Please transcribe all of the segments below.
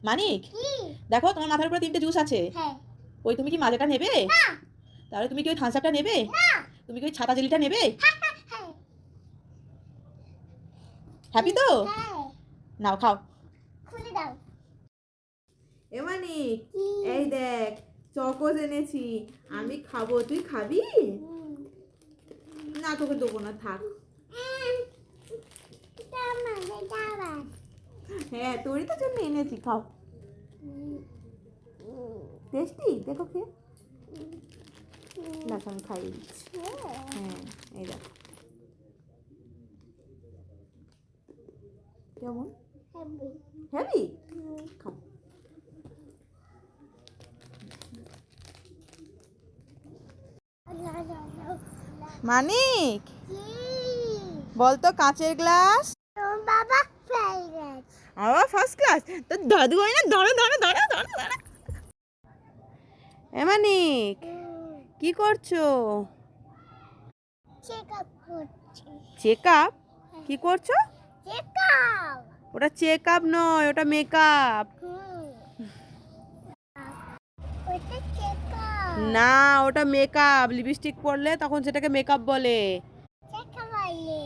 মানিক, দেখো তোমার মাথার উপরে 3টে জুস আছে। ওই তুমি কি মাজাটা নেবে? তাহলে তুমি কি ওই থামস আপটা নেবে? তুমি কি ওই ছাতা জেলিটা নেবে? হ্যাপি তো? নাও খাও। খুলে দাও। এ মানিক, এই দেখ চকোজ এনেছি, আমি খাবো, তুই খাবি? না তোকে দেবো না, থাক। হ্যাঁ তোরই তো জন্য এনেছি, খাও। টেস্টি, দেখো খেয়ে। দেখো আমি খাইয়ে দিচ্ছি। হ্যাঁ এই দেখো কেমন হেভি, খাও। মানিক বলতো কাঁচের গ্লাস বাবা ফেল গেছে। আবার ফার্স্ট ক্লাস, তো দাদু হয় না? দাঁড়া দাঁড়া দাঁড়া দাঁড়া দাঁড়া। এ মানিক কি করছো? চেকআপ করছি। Check up? কি করছো? চেকআপ। ওটা চেক আপ নয়, ওটা মেকআপ। ওটা চেকআপ না ওটা মেকআপ, লিপস্টিক পরলে তখন সেটাকে মেকআপ বলে। চেকআপ বলে।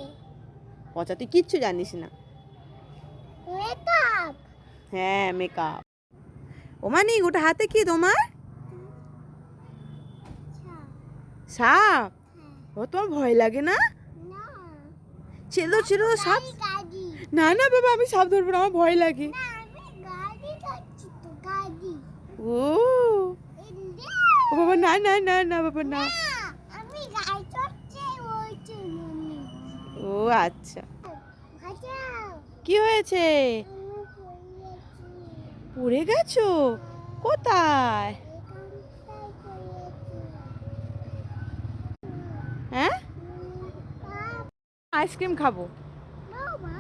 পচা তুই কিচ্ছু জানিস না। মেকআপ। হ্যাঁ মেকআপ। ও মানিক ওটা হাতে কি তোমার? সাপ? ও তোমার ভয় লাগে না? না। ছেড়ে ছেড়ে সাপ। গাড়ি। না না বাবা আমি সাপ ধরবো না, আমার ভয় লাগে। না আমি গাড়ি যাচ্ছি তো, গাড়ি। ও ও বাবা না না না না বাবা না। আমি গাড়ি চড়ছি ওই জন্য। ও আচ্ছা। বাঁচাও। কি হয়েছে? আমি পড়ে গেছি। পড়ে গেছো? কোথায়? এখানটায় পড়েছি। হ্যাঁ আইসক্রিম খাবো। বাবা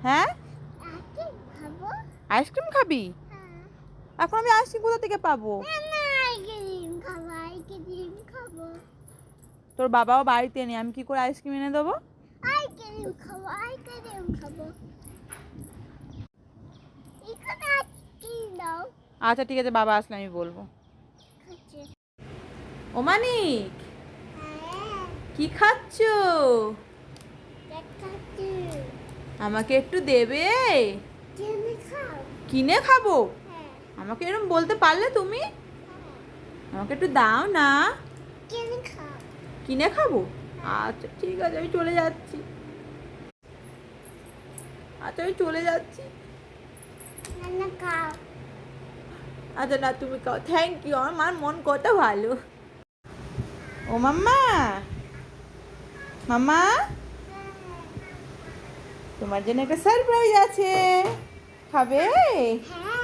হ্যাঁ আজকে খাবো। আইসক্রিম খাবি? হ্যাঁ। এখন আমি আইসক্রিম কোথা থেকে পাবো? না আইসক্রিম খাবো, আইসক্রিম খাবো। তোর বাবাও বাড়িতে নেই, আমি কি করে আইসক্রিম এনে দেবো? আইসক্রিম খাবো, আইসক্রিম খাবো। এখানে আইসক্রিম দাও। আচ্ছা ঠিক আছে, বাবা আসলে আমি বলবো। খাচ্ছে। ও মানিক হ্যাঁ কি খাচ্ছো? দেখাচ্ছি। আমাকে একটু দেবে? কিনে খাও। কিনে খাবো? হ্যাঁ আমাকে এরকম বলতে পারলে তুমি? আমাকে একটু দাও না। কিনে খাও। কিনে খাবো? আচ্ছা ঠিক আছে, আমি চলে যাচ্ছি। আচ্ছা আমি চলে যাচ্ছি। না খাও। আচ্ছা না তুমি খাও, থ্যাংক ইউ, আমার মন কত ভালো। ও মাম্মা, মাম্মা তোমার জন্য একটা সারপ্রাইজ আছে, খাবে? হ্যাঁ